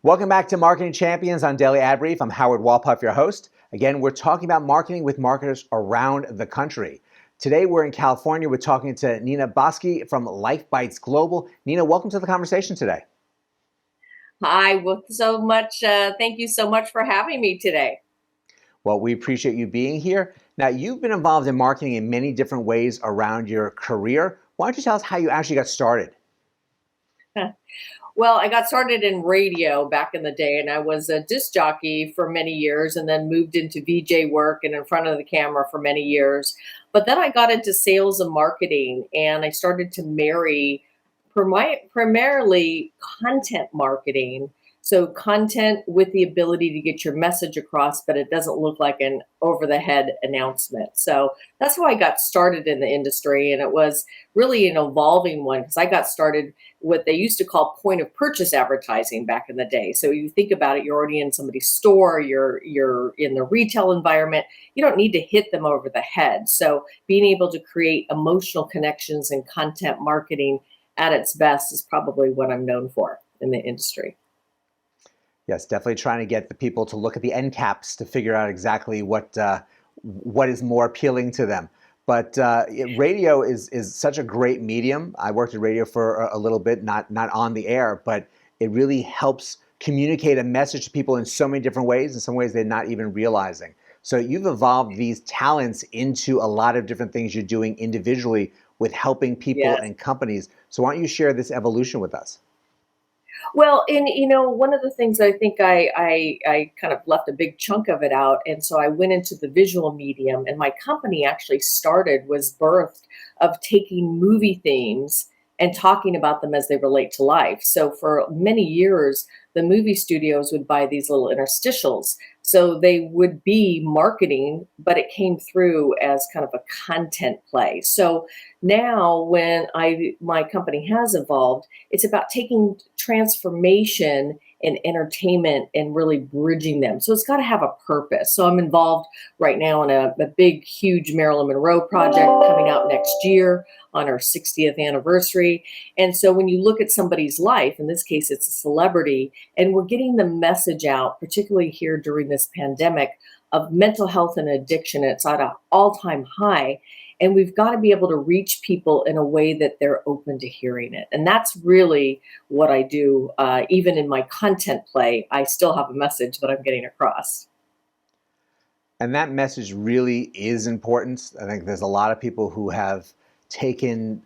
Welcome back to Marketing Champions on Daily Ad Brief. I'm Howard Walpuff, your host. Again, we're talking about marketing with marketers around the country. Today, we're in California. We're talking to Nina Boski from LifeBites Global. Nina, welcome to the conversation today. Hi, thank you so much for having me today. Well, we appreciate you being here. Now, you've been involved in marketing in many different ways around your career. Why don't you tell us how you actually got started? Well, I got started in radio back in the day, and I was a disc jockey for many years and then moved into VJ work and in front of the camera for many years. But then I got into sales and marketing, and I started to marry primarily content marketing. So content with the ability to get your message across, but it doesn't look like an over-the-head announcement. So that's how I got started in the industry, and it was really an evolving one because I got started what they used to call point of purchase advertising back in the day. So you think about it, you're already in somebody's store, you're in the retail environment, you don't need to hit them over the head. So being able to create emotional connections and content marketing at its best is probably what I'm known for in the industry. Yes, definitely trying to get the people to look at the end caps to figure out exactly what is more appealing to them. But radio is such a great medium. I worked at radio for a little bit, not on the air, but it really helps communicate a message to people in so many different ways, in some ways they're not even realizing. So you've evolved these talents into a lot of different things you're doing individually with helping people Yes. and companies. So why don't you share this evolution with us? Well, and one of the things I think I kind of left a big chunk of it out, and so I went into the visual medium, and my company actually was birthed of taking movie themes and talking about them as they relate to life. So for many years, the movie studios would buy these little interstitials. So they would be marketing, but it came through as kind of a content play. So now when my company has evolved, it's about taking transformation and entertainment and really bridging them. So it's got to have a purpose. So I'm involved right now in a big, huge Marilyn Monroe project coming out next year on our 60th anniversary. And so when you look at somebody's life, in this case, it's a celebrity, and we're getting the message out, particularly here during this pandemic, of mental health and addiction. It's at an all-time high. And we've got to be able to reach people in a way that they're open to hearing it. And that's really what I do. Even in my content play, I still have a message that I'm getting across. And that message really is important. I think there's a lot of people who have taken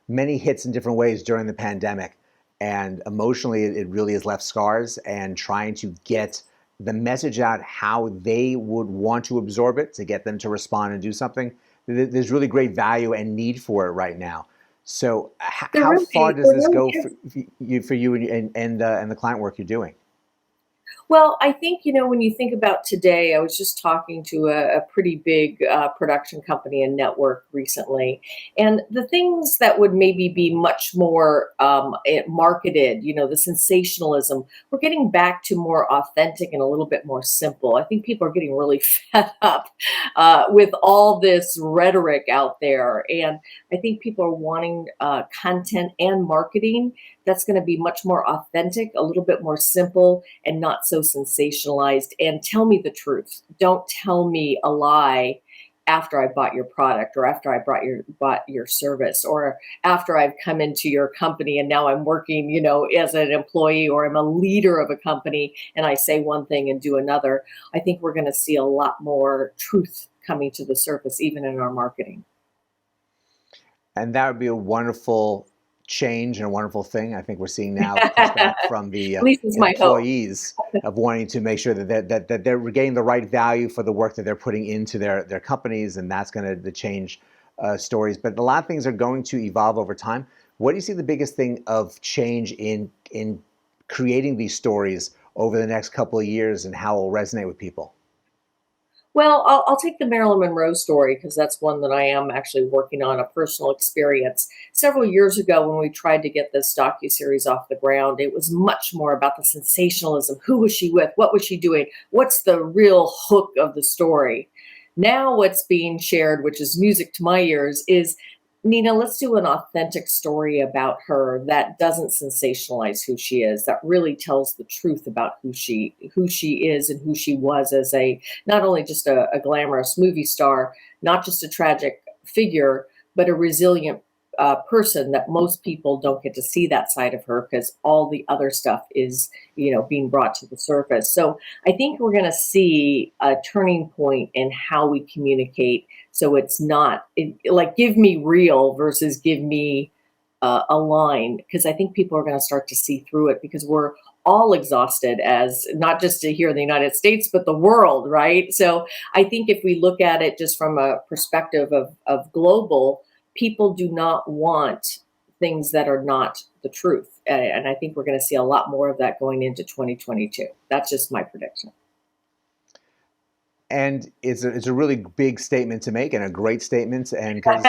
many hits in different ways during the pandemic. And emotionally, it really has left scars, and trying to get the message out how they would want to absorb it to get them to respond and do something. There's really great value and need for it right now. So how far does this go for you and the client work you're doing? Well, I think, when you think about today, I was just talking to a pretty big production company and network recently. And the things that would maybe be much more marketed, the sensationalism, we're getting back to more authentic and a little bit more simple. I think people are getting really fed up with all this rhetoric out there. And I think people are wanting content and marketing that's going to be much more authentic, a little bit more simple, and not so sensationalized. And tell me the truth. Don't tell me a lie after I bought your product, or after I bought your service, or after I've come into your company and now I'm working, as an employee, or I'm a leader of a company and I say one thing and do another. I think we're going to see a lot more truth coming to the surface, even in our marketing. And that would be a wonderful change and a wonderful thing. I think we're seeing now pushback from the At least it's employees of wanting to make sure that they're getting the right value for the work that they're putting into their companies, and that's going to change stories. But a lot of things are going to evolve over time. What do you see the biggest thing of change in creating these stories over the next couple of years, and how it will resonate with people? Well, I'll take the Marilyn Monroe story because that's one that I am actually working on, a personal experience. Several years ago, when we tried to get this docuseries off the ground, it was much more about the sensationalism. Who was she with? What was she doing? What's the real hook of the story? Now what's being shared, which is music to my ears, is Nina, let's do an authentic story about her that doesn't sensationalize who she is, that really tells the truth about who she is and who she was as a not only just a glamorous movie star, not just a tragic figure, but a resilient person that most people don't get to see that side of her because all the other stuff is, being brought to the surface. So I think we're going to see a turning point in how we communicate. So it's not like give me real versus give me a line, because I think people are going to start to see through it because we're all exhausted, as not just here in the United States, but the world, right? So I think if we look at it just from a perspective of global, people do not want things that are not the truth. And I think we're going to see a lot more of that going into 2022. That's just my prediction. And it's a really big statement to make and a great statement. And because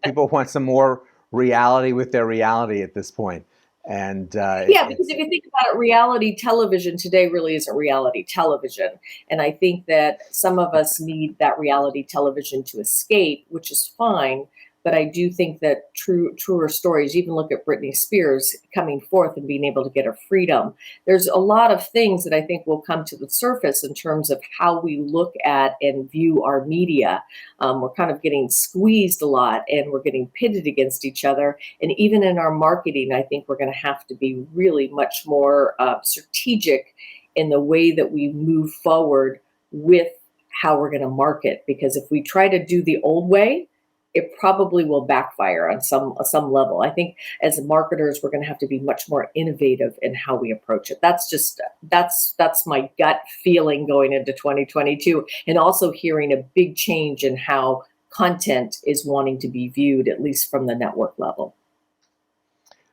people want some more reality with their reality at this point. And Yeah, because if you think about it, reality television today really isn't reality television. And I think that some of us need that reality television to escape, which is fine. But I do think that truer stories, even look at Britney Spears coming forth and being able to get her freedom. There's a lot of things that I think will come to the surface in terms of how we look at and view our media. We're kind of getting squeezed a lot and we're getting pitted against each other. And even in our marketing, I think we're going to have to be really much more strategic in the way that we move forward with how we're going to market. Because if we try to do the old way, it probably will backfire on some level. I think as marketers, we're going to have to be much more innovative in how we approach it. That's my gut feeling going into 2022, and also hearing a big change in how content is wanting to be viewed, at least from the network level.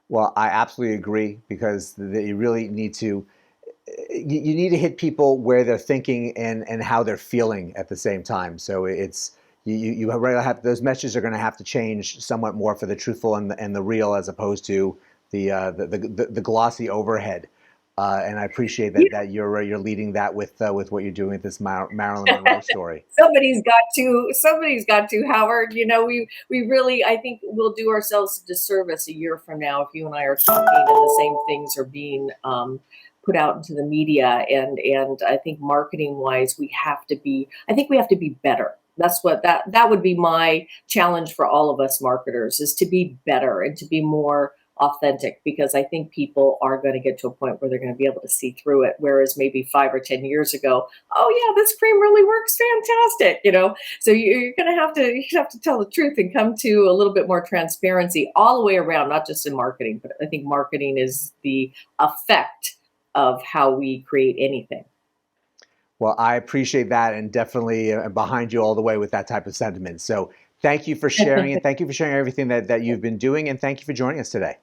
Well, I absolutely agree because you really need to you need to hit people where they're thinking and how they're feeling at the same time. So it's you really have those messages are going to have to change somewhat more for the truthful and the real as opposed to the glossy overhead. And I appreciate that you're leading that with what you're doing with this Marilyn Monroe story. Somebody's got to, Howard. We really, I think we'll do ourselves a disservice a year from now if you and I are talking and the same things are being put out into the media. And I think marketing wise, we have to be better. That's what that would be my challenge for all of us marketers, is to be better and to be more authentic, because I think people are going to get to a point where they're going to be able to see through it. Whereas maybe 5 or 10 years ago, oh yeah, this cream really works fantastic. So you're going to have to tell the truth and come to a little bit more transparency all the way around, not just in marketing, but I think marketing is the effect of how we create anything. Well, I appreciate that, and definitely behind you all the way with that type of sentiment. So thank you for sharing it. Thank you for sharing everything that you've been doing, and thank you for joining us today.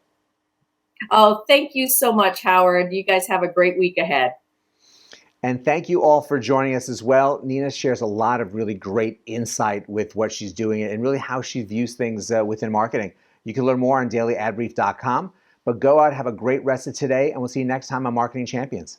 Oh, thank you so much, Howard. You guys have a great week ahead. And thank you all for joining us as well. Nina shares a lot of really great insight with what she's doing and really how she views things within marketing. You can learn more on dailyadbrief.com, but go out, have a great rest of today, and we'll see you next time on Marketing Champions.